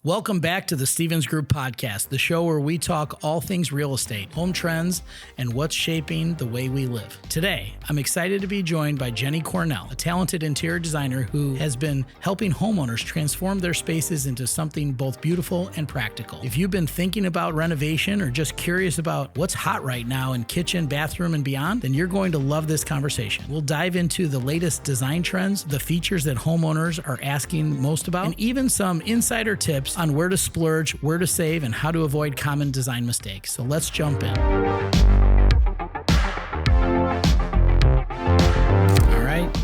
Welcome back to the Stevens Group Podcast, the show where we talk all things real estate, home trends, and what's shaping the way we live. Today, I'm excited to be joined by Jennie Cornell, a talented interior designer who has been helping homeowners transform their spaces into something both beautiful and practical. If you've been thinking about renovation or just curious about what's hot right now in kitchen, bathroom, and beyond, then you're going to love this conversation. We'll dive into the latest design trends, the features that homeowners are asking most about, and even some insider tips on where to splurge, where to save, and how to avoid common design mistakes. So let's jump in. All right.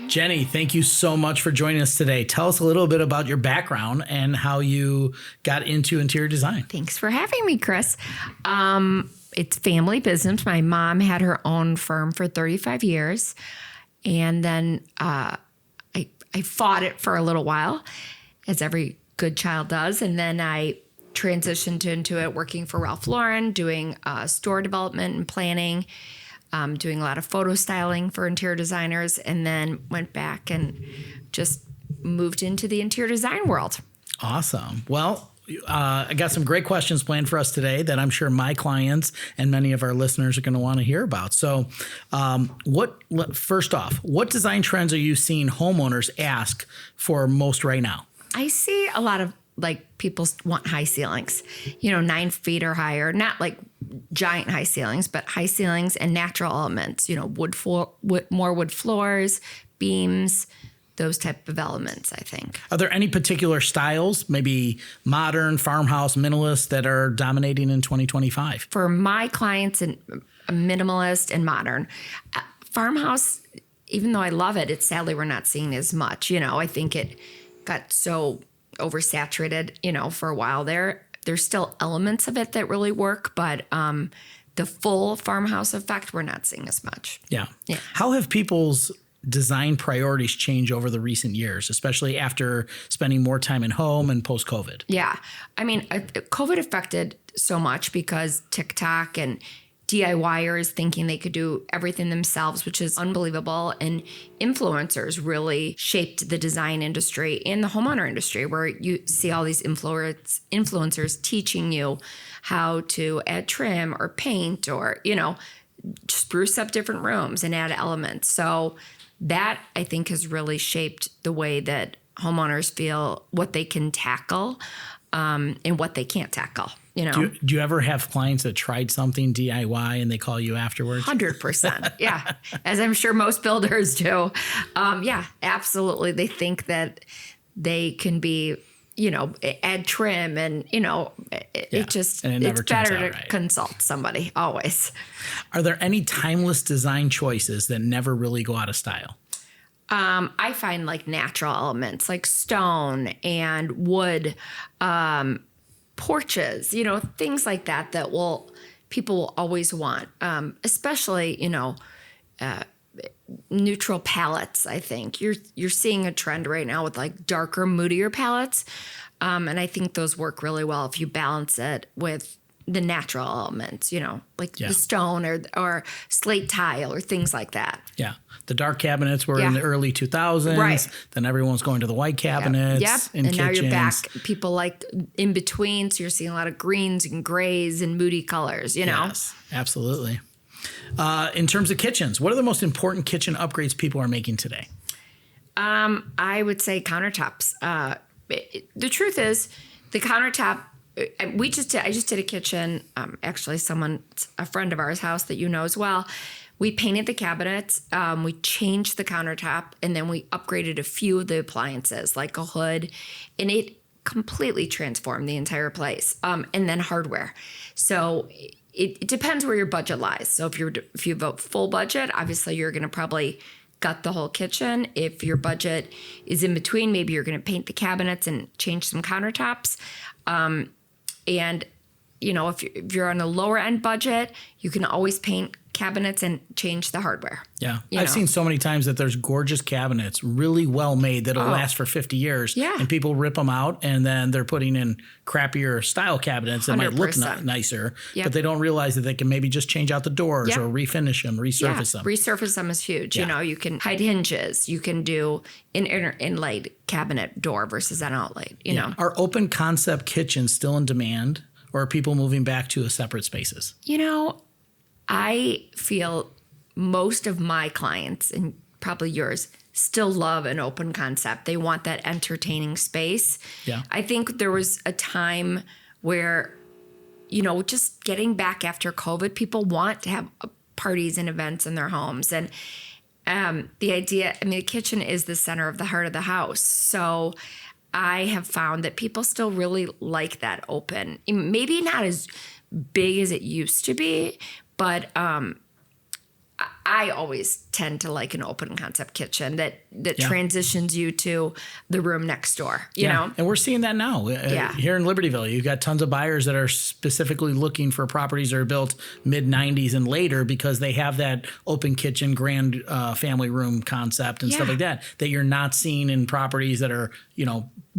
Jennie, thank you so much for joining us today. Tell us a little bit about your background and how you got into interior design. Thanks for having me, Chris. It's family business. My mom had her own firm for 35 years. And then I fought it for a little while, as every good child does. And then I transitioned into it working for Ralph Lauren, doing store development and planning, doing a lot of photo styling for interior designers, and then went back and just moved into the interior design world. Awesome. Well, I got some great questions planned for us today that I'm sure my clients and many of our listeners are going to want to hear about. So first off, what design trends are you seeing homeowners ask for most right now? I see a lot of people want high ceilings, 9 feet or higher, not like giant high ceilings, but high ceilings and natural elements, more wood floors, beams, those type of elements, I think. Are there any particular styles, maybe modern, farmhouse, minimalist, that are dominating in 2025? For my clients, and minimalist and modern. Farmhouse, even though I love it, sadly we're not seeing as much. I think it got so oversaturated, for a while there. There's still elements of it that really work, but the full farmhouse effect, we're not seeing as much. Yeah. How have people's design priorities changed over the recent years, especially after spending more time at home and post-COVID? Yeah. I mean, COVID affected so much because TikTok and DIYers thinking they could do everything themselves, which is unbelievable. And influencers really shaped the design industry and the homeowner industry, where you see all these influencers teaching you how to add trim or paint or, spruce up different rooms and add elements. So that, I think, has really shaped the way that homeowners feel what they can tackle and what they can't tackle. Do you ever have clients that tried something DIY and they call you afterwards? 100%. Yeah. As I'm sure most builders do. Yeah, absolutely. They think that they can be, add trim and, it's better to consult somebody always. Are there any timeless design choices that never really go out of style? I find natural elements like stone and wood, porches, things like that people will always want, especially, neutral palettes. I think you're seeing a trend right now with darker, moodier palettes. And I think those work really well if you balance it with the natural elements, the stone or slate tile or things like that. Yeah. The dark cabinets were in the early 2000s. Right. Then everyone's going to the white cabinets. Yep. And kitchens. Now you're back. People like in between. So you're seeing a lot of greens and grays and moody colors, Yes, absolutely. In terms of kitchens, what are the most important kitchen upgrades people are making today? I would say countertops. The truth is the countertop, I just did a kitchen, actually a friend of ours house that you know as well. We painted the cabinets, we changed the countertop, and then we upgraded a few of the appliances like a hood, and it completely transformed the entire place. And then hardware. So it depends where your budget lies. So if you vote full budget, obviously you're going to probably gut the whole kitchen. If your budget is in between, maybe you're going to paint the cabinets and change some countertops. And if you're on a lower end budget, you can always paint cabinets and change the hardware. Yeah. I've seen so many times that there's gorgeous cabinets, really well made, that'll last for 50 years. Yeah. And people rip them out and then they're putting in crappier style cabinets that might look 100%. nicer, Yep. but they don't realize that they can maybe just change out the doors Yep. or refinish them, resurface them. Resurface them is huge. You can hide hinges. You can do an inlaid cabinet door versus an outlaid, you know. Are open concept kitchens still in demand, or are people moving back to separate spaces? I feel most of my clients, and probably yours, still love an open concept. They want that entertaining space. Yeah. I think there was a time where, just getting back after COVID, people want to have parties and events in their homes. And the idea, the kitchen is the center of the heart of the house. So I have found that people still really like that open. Maybe not as big as it used to be, but I always tend to like an open concept kitchen that transitions you to the room next door, you know? And we're seeing that now. Here in Libertyville, you've got tons of buyers that are specifically looking for properties that are built mid-90s and later because they have that open kitchen, grand family room concept and stuff like that you're not seeing in properties that are,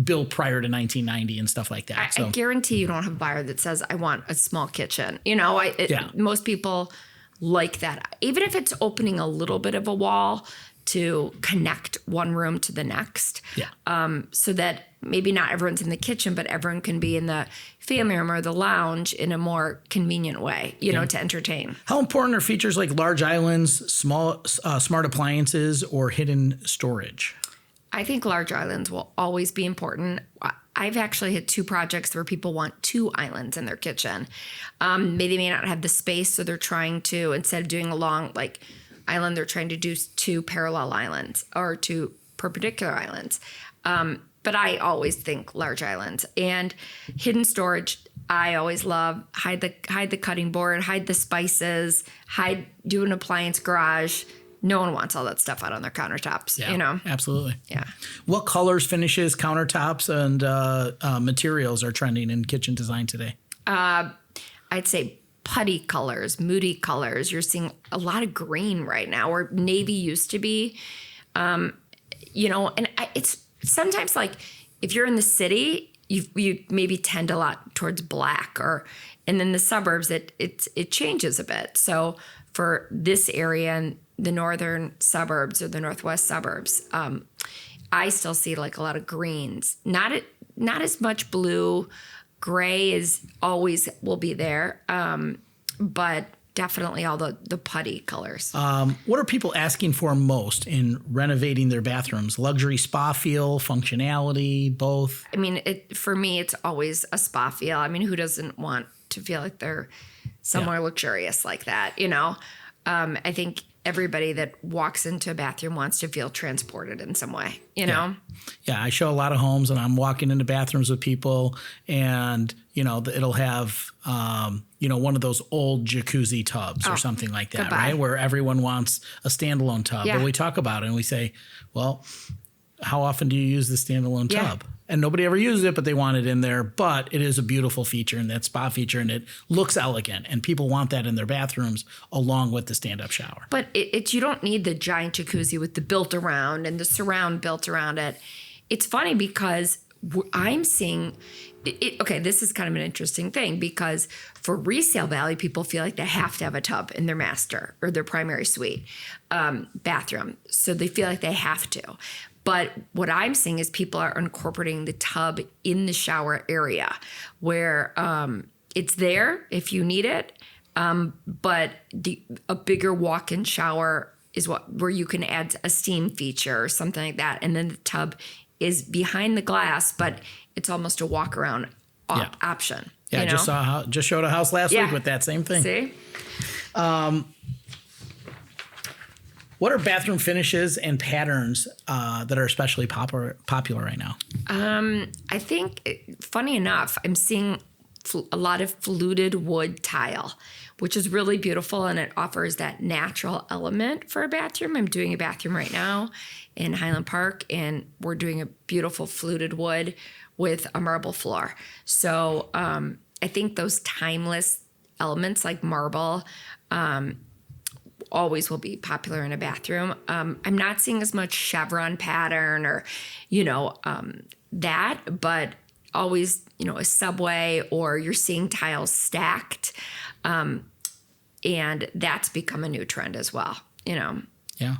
built prior to 1990 and stuff like that. I guarantee you don't have a buyer that says, I want a small kitchen. Most people like that, even if it's opening a little bit of a wall to connect one room to the next. So that maybe not everyone's in the kitchen, but everyone can be in the family room or the lounge in a more convenient way, to entertain. How important are features like large islands, small smart appliances, or hidden storage? I think large islands will always be important. I've actually had 2 projects where people want 2 islands in their kitchen. Maybe they may not have the space, so they're trying to, instead of doing a long island, they're trying to do 2 parallel islands or 2 perpendicular islands. But I always think large islands. And hidden storage, I always love. Hide the cutting board, hide the spices, do an appliance garage. No one wants all that stuff out on their countertops, Absolutely. Yeah. What colors, finishes, countertops, and materials are trending in kitchen design today? I'd say putty colors, moody colors. You're seeing a lot of green right now, or navy used to be. It's sometimes if you're in the city, you maybe tend a lot towards black, and then the suburbs, it changes a bit. So for this area and the northern suburbs or the northwest suburbs, I still see a lot of greens. Not as much blue. Gray is always will be there, but definitely all the putty colors. What are people asking for most in renovating their bathrooms? Luxury spa feel, functionality, both? For me, it's always a spa feel. Who doesn't want to feel like they're somewhere luxurious like that, I think everybody that walks into a bathroom wants to feel transported in some way, know? Yeah, I show a lot of homes and I'm walking into bathrooms with people and, it'll have, one of those old jacuzzi tubs or something like that, goodbye. Right? Where everyone wants a standalone tub. Yeah. But we talk about it and we say, well, how often do you use the standalone tub? And nobody ever uses it, but they want it in there. But it is a beautiful feature and that spa feature, and it looks elegant. And people want that in their bathrooms along with the stand-up shower. But you don't need the giant jacuzzi with the built around and the surround built around it. It's funny because I'm seeing it. Okay, this is kind of an interesting thing because for resale value, people feel like they have to have a tub in their master or their primary suite bathroom. So they feel like they have to. But what I'm seeing is people are incorporating the tub in the shower area where it's there if you need it, but a bigger walk-in shower is where you can add a steam feature or something like that. And then the tub is behind the glass, but it's almost a walk-around option. Yeah, I just showed a house last week with that same thing. See? What are bathroom finishes and patterns that are especially popular right now? I think, funny enough, I'm seeing a lot of fluted wood tile, which is really beautiful, and it offers that natural element for a bathroom. I'm doing a bathroom right now in Highland Park, and we're doing a beautiful fluted wood with a marble floor. So I think those timeless elements like marble always will be popular in a bathroom. I'm not seeing as much chevron pattern or, that, but always, a subway, or you're seeing tiles stacked. And that's become a new trend as well, Yeah.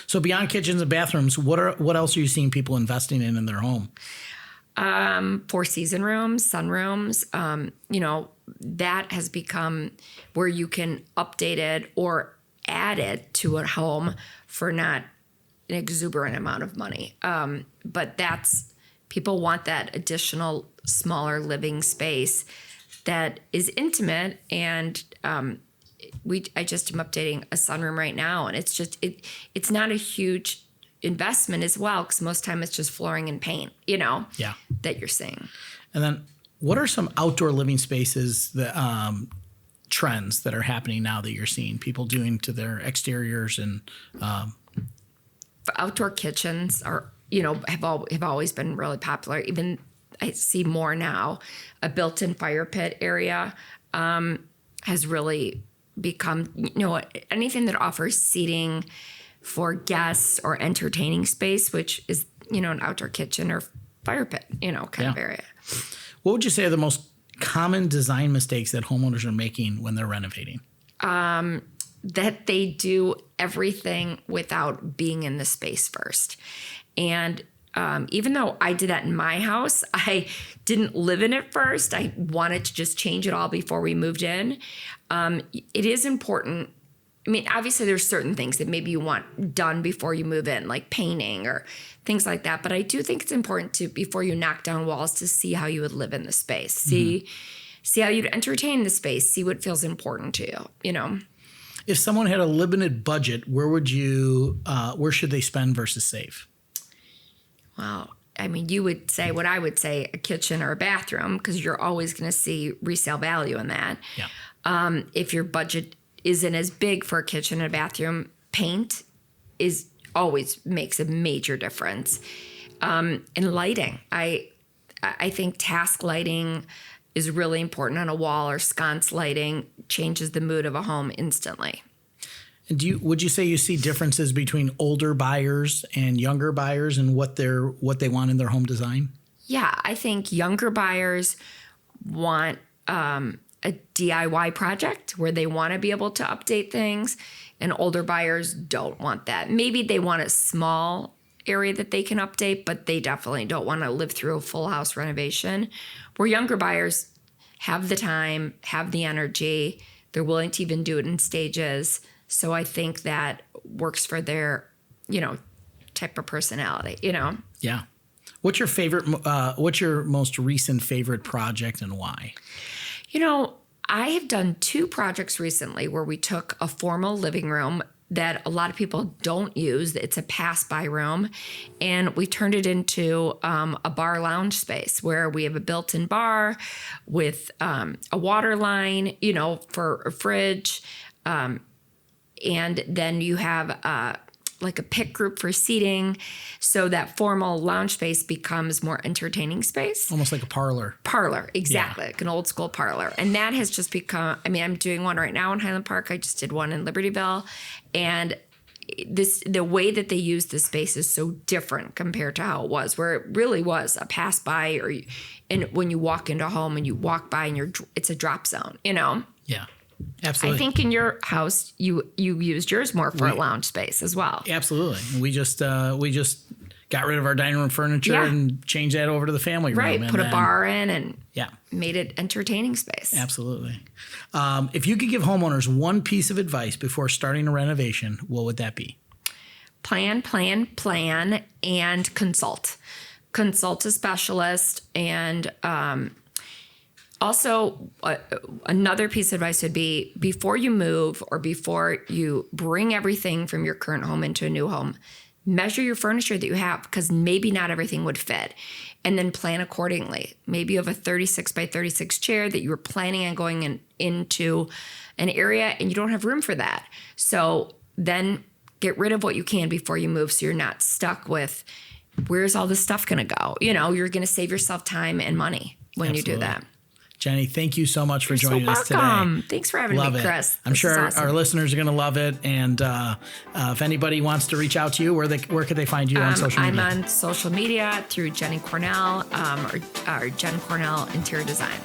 So beyond kitchens and bathrooms, what else are you seeing people investing in their home? Four-season rooms, sunrooms, that has become where you can update it or add it to a home for not an exuberant amount of money. But people want that additional smaller living space that is intimate. And I just am updating a sunroom right now, and it's not a huge investment as well, because most time it's just flooring and paint, that you're seeing. And then what are some outdoor living spaces that trends that are happening now that you're seeing people doing to their exteriors? And outdoor kitchens are, have always been really popular. Even I see more now. A built-in fire pit area has really become, anything that offers seating for guests or entertaining space, which is, an outdoor kitchen or fire pit, kind of area. What would you say are the most common design mistakes that homeowners are making when they're renovating? That they do everything without being in the space first. And even though I did that in my house, I didn't live in it first. I wanted to just change it all before we moved in. It is important. I mean, obviously there's certain things that maybe you want done before you move in, like painting or things like that. But I do think it's important to, before you knock down walls, to see how you would live in the space. See how you'd entertain the space, see what feels important to you, If someone had a limited budget, where should they spend versus save? Well, I mean, you would say what I would say, a kitchen or a bathroom, because you're always going to see resale value in that. Yeah. If your budget isn't as big for a kitchen and a bathroom, paint always makes a major difference. And lighting, I think task lighting is really important on a wall, or sconce lighting changes the mood of a home instantly. And would you say you see differences between older buyers and younger buyers and what they want in their home design? Yeah, I think younger buyers want a DIY project where they want to be able to update things, and older buyers don't want that. Maybe they want a small area that they can update, but they definitely don't want to live through a full house renovation. Where younger buyers have the time, have the energy, they're willing to even do it in stages. So I think that works for their, type of personality, Yeah. What's your most recent favorite project and why? I have done 2 projects recently where we took a formal living room that a lot of people don't use. It's a pass-by room, and we turned it into a bar lounge space where we have a built-in bar with a water line, for a fridge. And then you have like a pick group for seating, so that formal lounge space becomes more entertaining space. Almost like a parlor. Parlor, exactly, like an old school parlor. And that has just become, I'm doing one right now in Highland Park. I just did one in Libertyville. And the way that they use the space is so different compared to how it was, where it really was a pass by, and when you walk into a home and you walk by and it's a drop zone, Yeah. Absolutely. I think in your house, you used yours more for a lounge space as well. Absolutely. We just got rid of our dining room furniture and changed that over to the family room. Right. Put a bar in and Yeah. Made it entertaining space. Absolutely. If you could give homeowners one piece of advice before starting a renovation, what would that be? Plan, and consult. Consult a specialist. And also, another piece of advice would be, before you move or before you bring everything from your current home into a new home, measure your furniture that you have, because maybe not everything would fit. And then plan accordingly. Maybe you have a 36 by 36 chair that you were planning on going into an area and you don't have room for that. So then get rid of what you can before you move, so you're not stuck with, where's all this stuff going to go? You're going to save yourself time and money when you do that. Jennie, thank you so much for joining us today. Thanks for having Love me, it. Chris. I'm sure our listeners are going to love it. And if anybody wants to reach out to you, where could they find you on social media? I'm on social media through Jennie Cornell or Jen Cornell Interior Design.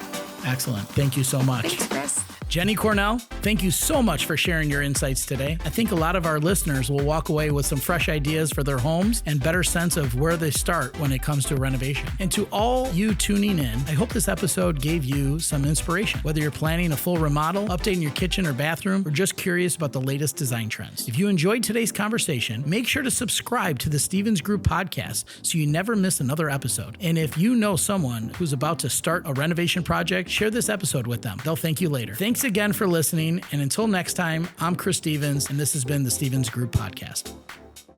Excellent. Thank you so much. Thanks, Chris. Jennie Cornell, thank you so much for sharing your insights today. I think a lot of our listeners will walk away with some fresh ideas for their homes and better sense of where they start when it comes to renovation. And to all you tuning in, I hope this episode gave you some inspiration, whether you're planning a full remodel, updating your kitchen or bathroom, or just curious about the latest design trends. If you enjoyed today's conversation, make sure to subscribe to the Stevens Group podcast so you never miss another episode. And if you know someone who's about to start a renovation project, share this episode with them. They'll thank you later. Thanks again for listening. And until next time, I'm Chris Stevens, and this has been the Stevens Group Podcast.